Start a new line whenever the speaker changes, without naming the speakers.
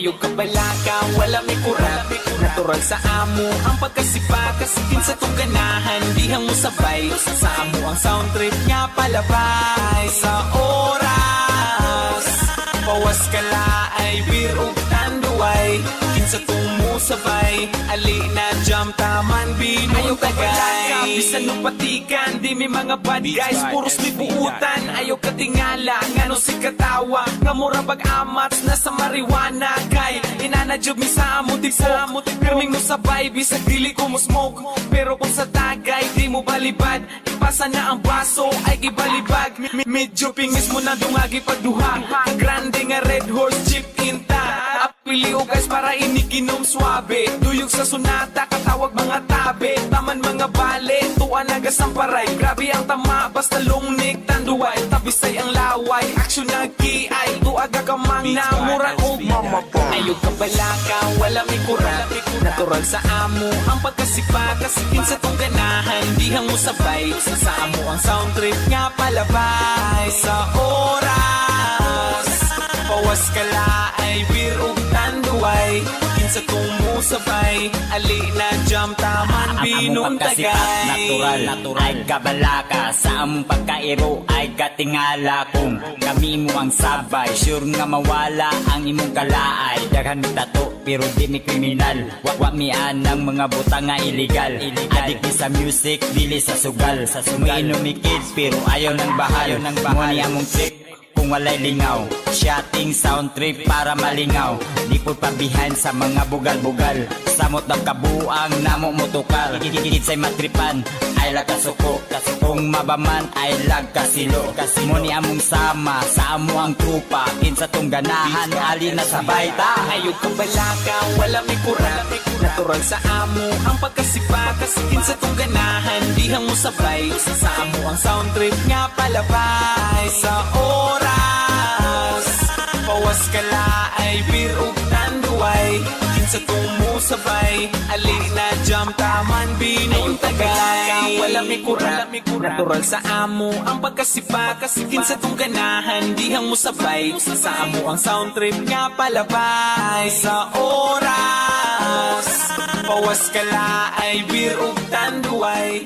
Ayog ka balaka, wala may kurat. Natural sa amo ang pagkasipa, kasikin sa tong ganahan, dihang mo sabay. Sa amo ang sound trip nga palabay. Sa oras pawas ka laay, beer ug tanduay. Kinsa tong mo sabay, ali na jam taman binong tagay. Bisan nung patikan, di may mga bad guys, puros may buutan. Ayaw katingala, ngano si katawa, nga mura pag-amats na sa marijuana. Kay inanadyob mi sa amo tipo, pirming mo sabay, bisag dili ko mo smoke. Pero kung sa tagay, di mo balibad, ipasa na ang baso, ay gibalibag. Medyo pingis mo na dungagi pagduha, grande nga red horse jeep inta. Apili o guys para iniginom swabe, duyog sa sunata, katawag mga tabe. Taman mga bale, tuan nagasamparay. Grabe ang tama, basta lungnik tanduay. Tabisay ang laway, aksyon nag-kiay. Tuaga ka mang namura o mamapa. Ayog ka balaka, wala may kurat. Natural sa amo ang pagkasipa, kasikin sa tong ganahan, dihang mo sabay. Sa amo ang sound trip nga palabay. Sa oras pawas ka laay, beer ug tanduay. Kinsa tong mo sabay, ali na jam taman binong tagay.
Natural ay kabalaka, sa among pagkairo ay katingala. Kung kami mo ang sabay, sure nga mawala ang imong kalaay. Daghan mi tato pero di mi kriminal, wa mi anang mga butang nga illegal. Adik mi sa music, dili sa sugal. Umiinom mi kids pero ayaw ng bahal. Mo ni among trick kung walay lingaw, shotting sound trip para malingaw. Di po pabihan sa mga bugal-bugal, samot ng kabuang namo motukal. Gigitsay matripan, ay lagkasuko. Kung mabaman ay lagkasilo. Mo ni among sama, sa amo ang trupa. Kinsa tong ganahan, ali na sabay ta.
Ayog ka balaka, wala may kurat. Natural sa amo ang pagkasipa, kasikin sa tong ganahan, dihang mo sabay. Sa amo ang sound trip nga palabay. Sa oras pawas ka laay, beer ug tanduay. Kinsa tong mo sabay, ali na jam taman binong tagay. Wala may kurat. Natural sa amo ang pagkasipa, kasikin sa tong ganahan, dihang mo sabay. Sa amo ang sound trip nga palabay. Sa oras pawas ka laay, beer ug tanduay.